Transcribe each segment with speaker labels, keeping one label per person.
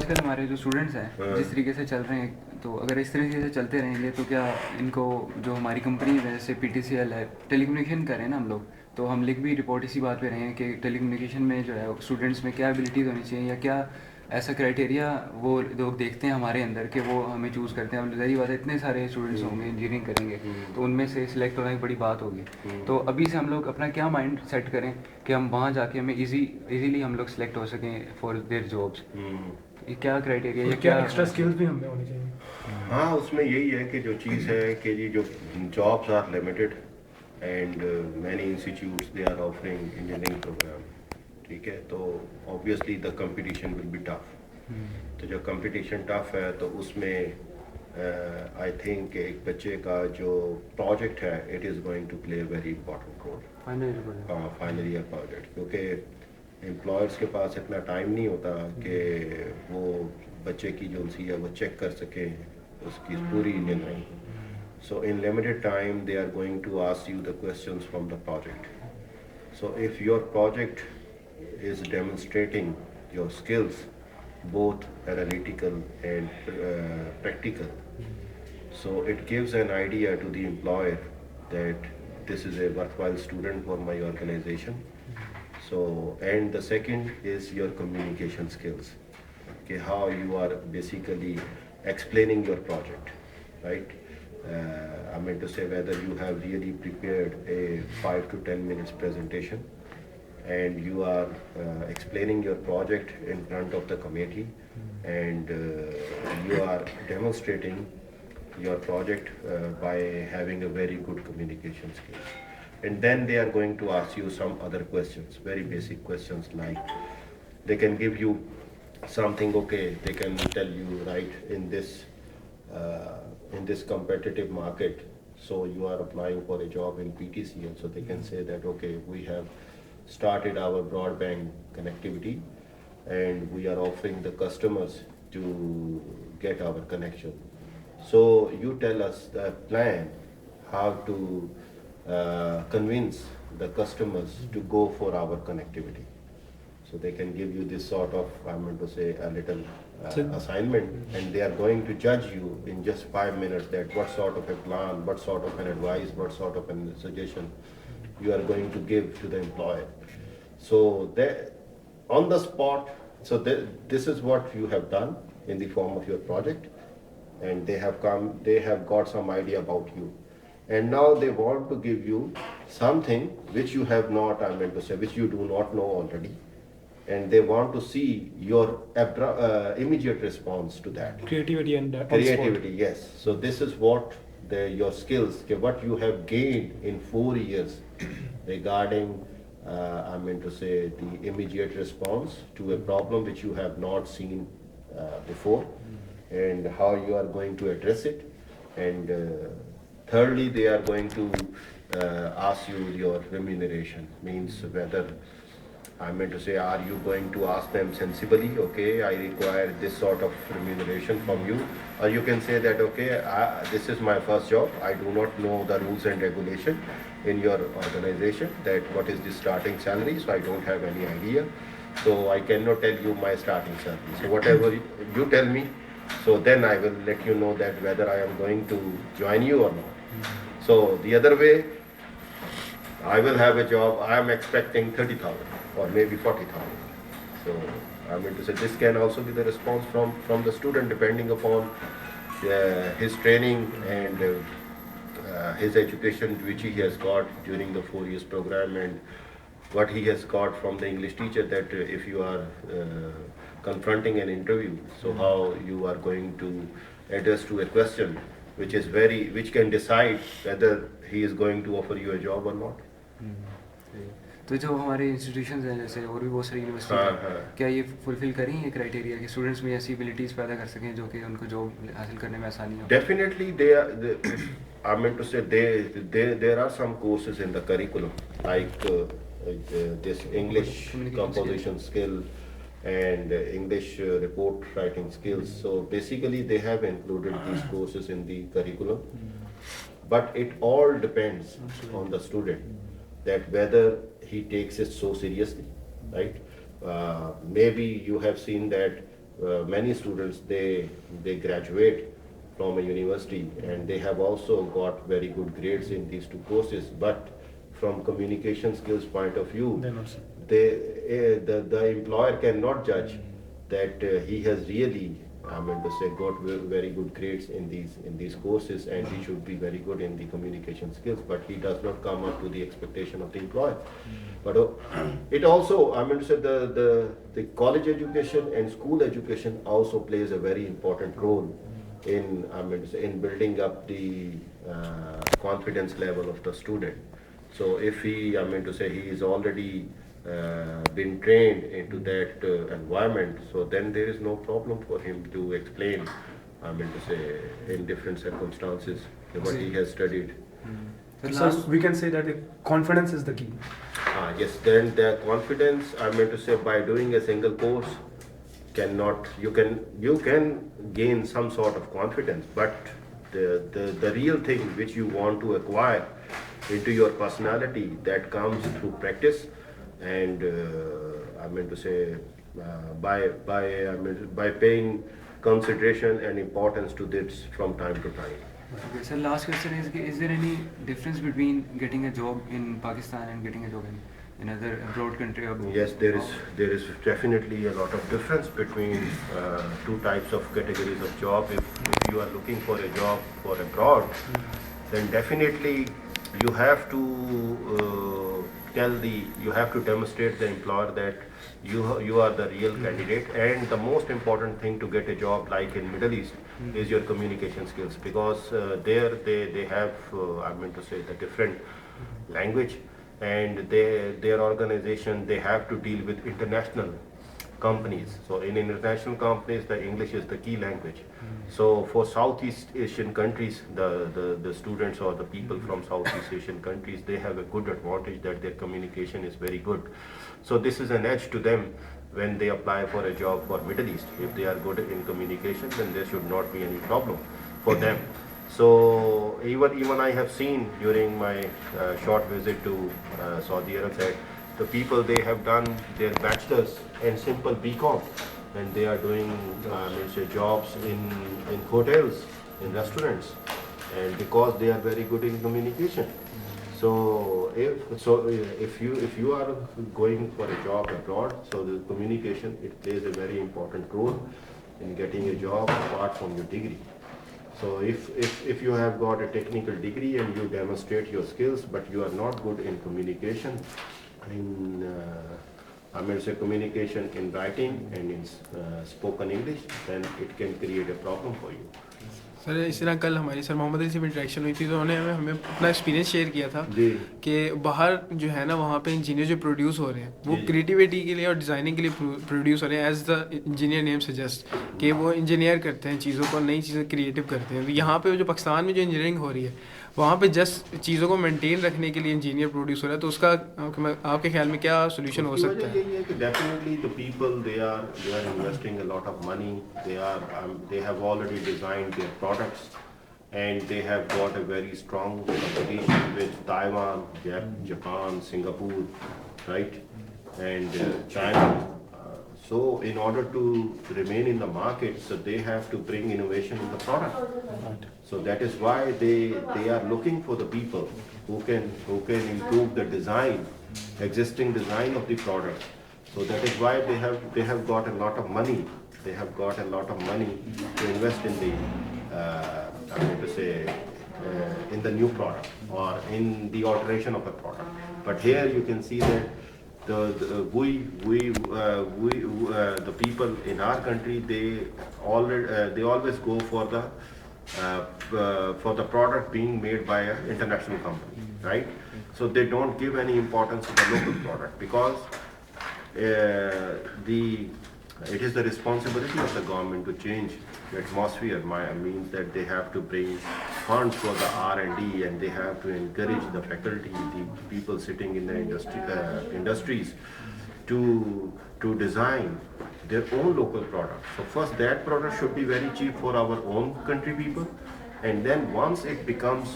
Speaker 1: آج کل ہمارے جو اسٹوڈنٹس ہیں جس طریقے سے چل رہے ہیں, تو اگر اس طریقے سے چلتے رہیں گے تو کیا ان کو جو ہماری کمپنیز ہے جیسے پی ٹی سی ایل ہے, ٹیلی کمیونیکیشن کریں نا ہم لوگ, تو ہم لکھ بھی رپورٹ اسی بات پہ رہے ہیں کہ ٹیلی کمیونیکیشن میں جو ہے اسٹوڈنٹس میں کیا ایبلٹیز ہونی چاہیے, یا کیا ایسا کرائٹیریا وہ لوگ دیکھتے ہیں ہمارے اندر کہ وہ ہمیں چوز کرتے ہیں. اب ظاہری بات ہے اتنے سارے اسٹوڈنٹس ہوں گے انجینئرنگ کریں گے تو ان میں سے سلیکٹ ہونا ایک بڑی بات ہوگی. تو ابھی سے ہم لوگ اپنا کیا مائنڈ سیٹ کریں کہ ہم وہاں جا کے ہمیں ایزیلی ہم لوگ سلیکٹ ہو سکیں فار دیئر جابس. کیا کرائٹیریا یا کیا
Speaker 2: ایکسٹرا اسکلز بھی ہم میں ہونی چاہیے؟
Speaker 3: ہاں, اس میں یہی ہے کہ جو چیز ہے کہ جی جو jobs are limited and many institutes they are offering engineering program. ٹھیک ہے, تو obviously the competition will be tough. تو جب کمپٹیشن ٹف ہے تو اس میں آئی تھنک کہ ایک بچے کا جو پروجیکٹ ہے it is going to play a very important role. Final year project, کیونکہ امپلائرس کے پاس اتنا ٹائم نہیں ہوتا کہ وہ بچے کی جو سی ہے وہ چیک کر سکیں اس کی پوری engineering. So in limited time they are going to ask you the questions from the project. So if your project is demonstrating your skills both analytical and practical, so it gives an idea to the employer that this is a worthwhile student for my organization. So, and the second is your communication skills, okay, how you are basically explaining your project, right? I meant to say whether you have really prepared a 5 to 10 minutes presentation and you are explaining your project in front of the committee, and you are demonstrating your project by having a very good communication skills. And then they are going to ask you some other questions, very basic questions, like they can give you something, okay, they can tell you, right, in this competitive market, so you are applying for a job in PTC, and so they can say that, okay, we have started our broadband connectivity and we are offering the customers to get our connection. So you tell us the plan how to convince the customers to go for our connectivity. So they can give you this sort of, I'm going to say, a little assignment, and they are going to judge you in just 5 minutes that what sort of a plan, what sort of an advice, what sort of a suggestion you are going to give to the employer. So they, on the spot, so this is what you have done in the form of your project, and they have got some idea about you, and now they want to give you something which you have not, I meant to say, which you do not know already, and they want to see your immediate response to that.
Speaker 2: Creativity and
Speaker 3: Creativity, yes. So this is what your skills, what you have gained in 4 years regarding, I mean to say, the immediate response to a problem which you have not seen before, and how you are going to address it. And thirdly, they are going to ask you your remuneration, means whether, I meant to say, are you going to ask them sensibly, okay, I require this sort of remuneration from you, or you can say that, okay, this is my first job, I do not know the rules and regulation in your organization, that what is the starting salary, so I don't have any idea, so I cannot tell you my starting salary. So whatever you tell me, so then I will let you know that whether I am going to join you or not. So the other way, I will have a job, I am expecting 30,000 or maybe 40,000. So I mean to say, this can also be the response from the student, depending upon his training and his education which he has got during the 4 years program, and what he has got from the English teacher, that if you are confronting an interview, so how you are going to address to a question which can decide whether he is going to offer you a job or not.
Speaker 1: تو جو ہمارے institutions ہیں جیسے اور بھی بہت ساری universities ہیں, کیا یہ فلفل کریں یہ کرائٹیریا کہ اسٹوڈنٹس میں ایسی ایبلٹیز پیدا کر سکیں جو کہ ان کو جاب حاصل کرنے میں آسانی ہو؟
Speaker 3: Definitely, I meant to say, there are some courses in the curriculum, like this English composition skill and English report writing skills. So basically they have included these courses in the curriculum, but it all depends on the student, that whether he takes it so seriously, right? Maybe you have seen that many students, they graduate from a university and they have also got very good grades in these two courses, but from communication skills point of view,
Speaker 2: They're not.
Speaker 3: the employer cannot judge that he has really, I mean to say, got very good grades in these courses, and he should be very good in the communication skills, but he does not come up to the expectation of the employer. But it also, I mean to say, the college education and school education also plays a very important role in, I mean to say, in building up the confidence level of the student. So if he, I mean to say, he is already been trained into that environment, so then there is no problem for him to explain, I mean to say, in different circumstances what he has studied.
Speaker 1: So
Speaker 2: So
Speaker 1: last,
Speaker 2: we can say that the confidence is the key.
Speaker 3: Yes, then the confidence, I mean to say, by doing a single course cannot, you can gain some sort of confidence, but the real thing which you want to acquire into your personality, that comes through practice, and I mean to say, by paying consideration and importance to this from time to time.
Speaker 1: okay, so last question is there any difference between getting a job in Pakistan and getting a job in other abroad country? Or
Speaker 3: Yes, there is definitely a lot of difference between two types of categories of job. If you are looking for a job for abroad, then definitely you have to you have to demonstrate the employer that you are the real candidate, and the most important thing to get a job like in Middle East is your communication skills, because there they have, I mean to say, the different language, and their organization, they have to deal with international companies. So in international companies, the English is the key language. So for Southeast Asian countries, the students or the people from Southeast Asian countries, they have a good advantage that their communication is very good. So this is an edge to them when they apply for a job for Middle East. If they are good in communication, then there should not be any problem for them. So even I have seen during my short visit to Saudi Arab that the people, they have done their bachelor's and simple BCom, and they are doing say jobs in hotels, in restaurants, and because they are very good in communication. So if you are going for a job abroad, so the communication, it plays a very important role in getting a job apart from your degree. So if you have got a technical degree and you demonstrate your skills, but you are not good in communication, I mean say communication in writing and in spoken English, then it can create a problem for you.
Speaker 4: سر اس طرح کل ہماری سر محمد علی سے بھی interaction ہوئی تھی، تو انہوں نے ہمیں اپنا ایکسپیرینس شیئر کیا تھا کہ باہر جو ہے نا وہاں پہ انجینئر جو پروڈیوس ہو رہے ہیں وہ کریٹیوٹی کے لیے اور ڈیزائننگ کے لیے پروڈیوس ہو رہے ہیں، as the engineer name suggest کہ وہ انجینئر کرتے ہیں چیزوں کو، نئی چیزیں کریٹیو کرتے ہیں. یہاں پہ جو پاکستان میں جو انجینئرنگ ہو رہی ہے وہاں پہ جسٹ چیزوں کو مینٹین رکھنے کے لیے انجینئر پروڈیوس ہو رہا ہے، تو اس کا آپ کے خیال میں کیا سولوشن ہو سکتا ہے؟
Speaker 3: یہی ہے کہ definitely the people, they are investing a lot of money, they have already designed their products, and they have got a very strong competition with Taiwan, Japan, Singapore, right, and China. So in order to remain in the market, so they have to bring innovation in the product. So that is why they are looking for the people who can improve the design, existing design of the product. So that is why they have got a lot of money. They have got a lot of money to invest in the I mean to say in the new product or in the alteration of a product. But here you can see that the people in our country, they always go for the product being made by an international company, right? So they don't give any importance to the local product, because it is the responsibility of the government to change the atmosphere. Means that they have to bring funds for the R&D, and they have to encourage the faculty, the people sitting in the industries to design their own local product. So first that product should be very cheap for our own country people, and then once it becomes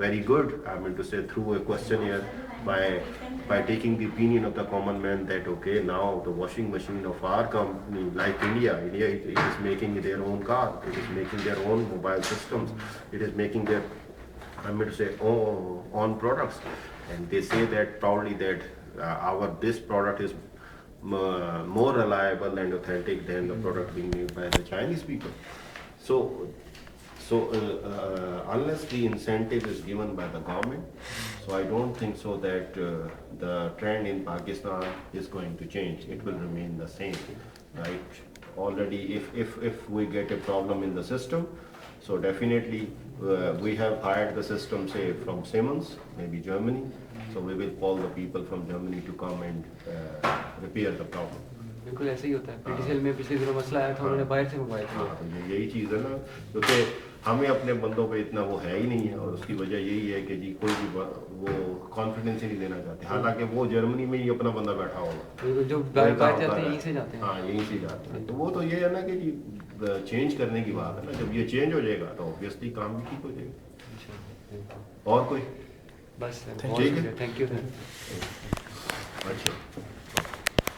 Speaker 3: very good, I mean to say, through a questionnaire by taking the opinion of the common man that okay, now the washing machine of our company, like India it is making their own car, it is making their own mobile systems, it is making their, I'm going to say, own products, and they say that proudly that this product is more reliable and authentic than the product being made by the Chinese people. So unless the incentive is given by the government, so I don't think so that the trend in Pakistan is going to change. It will remain the same, right? Already, if we get a problem in the system, so definitely we have hired the system, say from Siemens, maybe Germany. So we will call the people from Germany to come and repair the problem.
Speaker 1: बिल्कुल ऐसे ही होता है। PTCL में पिछले दिनों मसला आया था, उन्होंने बाहर से मंगवाया था।
Speaker 3: हाँ, तो यही चीज़ है ना, क्योंकि हमें अपने बंदों पे इतना वो है ही नहीं है, और उसकी वजह यही है कि जी कोई भी वो कॉन्फिडेंस ही नहीं देना चाहते, हालांकि वो जर्मनी में ही अपना बंदा बैठा होगा,
Speaker 1: जो बाहर जाते हैं यहीं से जाते हैं।
Speaker 3: हाँ, यहीं से जाते हैं। तो वो तो ये है ना कि जी चेंज करने की बात है ना, जब ये चेंज हो जाएगा तो ऑब्वियसली काम भी ठीक हो जाएगा। और कोई
Speaker 1: बस
Speaker 3: ठीक है,
Speaker 1: थैंक यू।
Speaker 3: अच्छा।